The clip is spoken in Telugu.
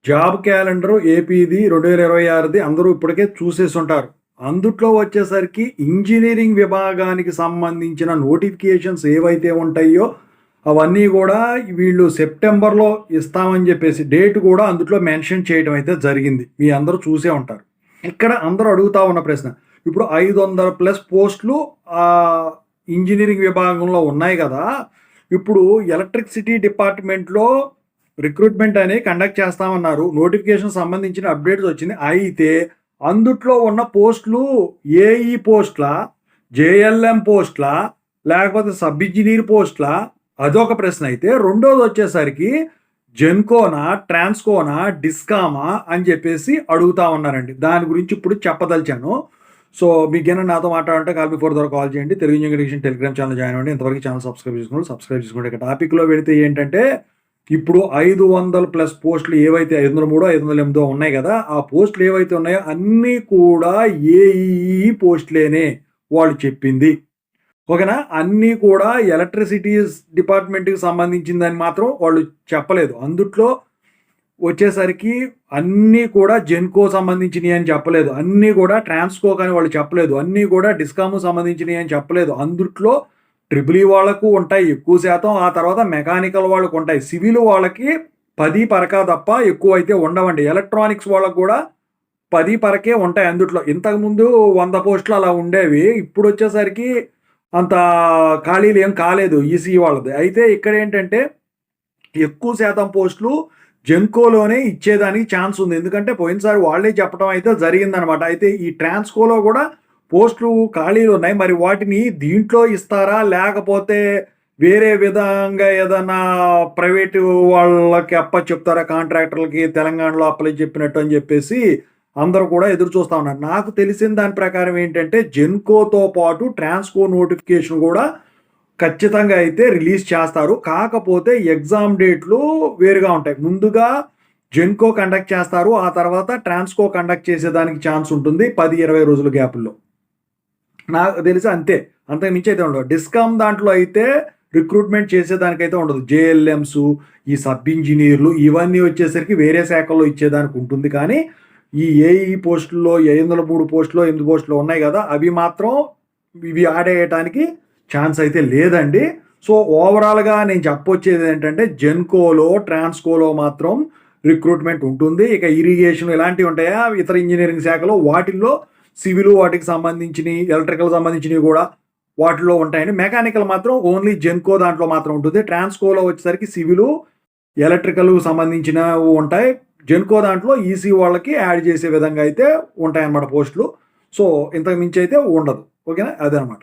జాబ్ క్యాలెండర్ ఏపీది 2026ది అందరూ ఇప్పటికే చూసేసి ఉంటారు. అందుట్లో వచ్చేసరికి ఇంజినీరింగ్ విభాగానికి సంబంధించిన నోటిఫికేషన్స్ ఏవైతే ఉంటాయో అవన్నీ కూడా వీళ్ళు సెప్టెంబర్‌లో ఇస్తామని చెప్పేసి డేట్ కూడా అందుట్లో మెన్షన్ చేయడం అయితే జరిగింది. మీ అందరూ చూసే ఉంటారు. ఇక్కడ అందరూ అడుగుతా ఉన్న ప్రశ్న, ఇప్పుడు 500+ పోస్టులు ఇంజినీరింగ్ విభాగంలో ఉన్నాయి కదా! ఇప్పుడు ఎలక్ట్రిసిటీ డిపార్ట్మెంట్‌లో రిక్రూట్మెంట్ అనేది కండక్ట్ చేస్తామన్నారు. నోటిఫికేషన్ సంబంధించిన అప్డేట్స్ వచ్చింది. అయితే అందుట్లో ఉన్న పోస్టులు ఏఈ పోస్టులా? జేఎల్ఎం పోస్టులా? లేకపోతే సబ్ ఇంజినీర్ పోస్టులా? అదొక ప్రశ్న అయితే, రెండోది వచ్చేసరికి జెన్కోనా, ట్రాన్స్కోనా, డిస్కామా అని చెప్పేసి అడుగుతా ఉన్నారండి. దాని గురించి ఇప్పుడు చెప్పదలిచాను. సో మీకేమైనా నాతో మాట్లాడాలంటే కాల్ బిఫోర్ ద్వారా కాల్ చేయండి. Telugu engineering Telegram channel join అవ్వండి. ఇంతవరకు ఛానల్ సబ్స్క్రైబ్ చేసుకోండి. ఇక టాపిక్లో వెళితే ఏంటంటే, ఇప్పుడు 500+ పోస్టులు ఏవైతే 503, 508 ఉన్నాయి కదా, ఆ పోస్టులు ఏవైతే ఉన్నాయో అన్నీ కూడా ఏఈఈ పోస్టులేనే వాళ్ళు చెప్పింది. ఓకేనా? అన్నీ కూడా ఎలక్ట్రిసిటీస్ డిపార్ట్మెంట్‌కి సంబంధించిందని మాత్రం వాళ్ళు చెప్పలేదు. అందుట్లో వచ్చేసరికి అన్నీ కూడా జెన్కో సంబంధించినయి అని చెప్పలేదు. అన్నీ కూడా ట్రాన్స్‌కోక్ అని వాళ్ళు చెప్పలేదు. అన్నీ కూడా డిస్కామ్‌కు సంబంధించినయి అని చెప్పలేదు. అందుట్లో ట్రిపుల్ ఈ వాళ్ళకు ఉంటాయి ఎక్కువ శాతం. ఆ తర్వాత మెకానికల్ వాళ్ళకు ఉంటాయి. సివిల్ వాళ్ళకి 10 పరకా తప్ప ఎక్కువైతే ఉండవండి. ఎలక్ట్రానిక్స్ వాళ్ళకు కూడా 10 పరకే ఉంటాయి అందుట్లో. ఇంతకుముందు 100 పోస్టులు అలా ఉండేవి. ఇప్పుడొచ్చేసరికి అంత ఖాళీలు ఏం కాలేదు ఈసీఈ వాళ్ళది. అయితే ఇక్కడేంటంటే ఎక్కువ శాతం పోస్టులు జెన్కోలోనే ఇచ్చేదానికి ఛాన్స్ ఉంది. ఎందుకంటే పోయినసారి వాళ్ళే చెప్పడం అయితే జరిగిందనమాట. అయితే ఈ ట్రాన్స్కోలో కూడా పోస్టులు ఖాళీలు ఉన్నాయి. మరి వాటిని దీంట్లో ఇస్తారా? లేకపోతే వేరే విధంగా ఏదన్నా ప్రైవేటు వాళ్ళకి చెప్తారా? కాంట్రాక్టర్లకి తెలంగాణలో అప్లై చెప్పినట్టు అని చెప్పేసి అందరూ కూడా ఎదురు చూస్తా ఉన్నారు. నాకు తెలిసిన దాని ప్రకారం ఏంటంటే జెన్కోతో పాటు ట్రాన్స్కో నోటిఫికేషన్ కూడా ఖచ్చితంగా అయితే రిలీజ్ చేస్తారు. కాకపోతే ఎగ్జామ్ డేట్లు వేరుగా ఉంటాయి. ముందుగా జెన్కో కండక్ట్ చేస్తారు. ఆ తర్వాత ట్రాన్స్కో కండక్ట్ చేసేదానికి ఛాన్స్ ఉంటుంది 10-20 రోజుల గ్యాపుల్లో. నాకు తెలిసి అంతే. అంతకు మించి అయితే ఉండదు. డిస్కామ్ దాంట్లో అయితే రిక్రూట్మెంట్ చేసేదానికైతే ఉండదు. జేఎల్ఎమ్స్, ఈ సబ్ ఇంజినీర్లు ఇవన్నీ వచ్చేసరికి వేరే శాఖల్లో ఇచ్చేదానికి ఉంటుంది. కానీ ఈ ఏఈ పోస్టుల్లో 503 పోస్టులో 8 పోస్టులు ఉన్నాయి కదా, అవి మాత్రం ఇవి ఆడేయటానికి ఛాన్స్ అయితే లేదండి. సో ఓవరాల్గా నేను చెప్పొచ్చేది ఏంటంటే జెన్కోలో, ట్రాన్స్కోలో మాత్రం రిక్రూట్మెంట్ ఉంటుంది. ఇక ఇరిగేషన్ ఇలాంటివి ఉంటాయా ఇతర ఇంజనీరింగ్ శాఖలో, వాటిల్లో సివిల్ వాటికి సంబంధించినవి, ఎలక్ట్రికల్ సంబంధించినవి కూడా వాటిలో ఉంటాయండి. మెకానికల్ మాత్రం ఓన్లీ జెన్కో దాంట్లో మాత్రం ఉంటుంది. ట్రాన్స్కోలో వచ్చేసరికి సివిల్, ఎలక్ట్రికల్ సంబంధించినవి ఉంటాయి. జెన్కో దాంట్లో ఈసీ వాళ్ళకి యాడ్ చేసే విధంగా అయితే ఉంటాయన్నమాట పోస్టులు. సో ఇంతకు మించి అయితే ఉండదు. ఓకేనా? అదనమాట.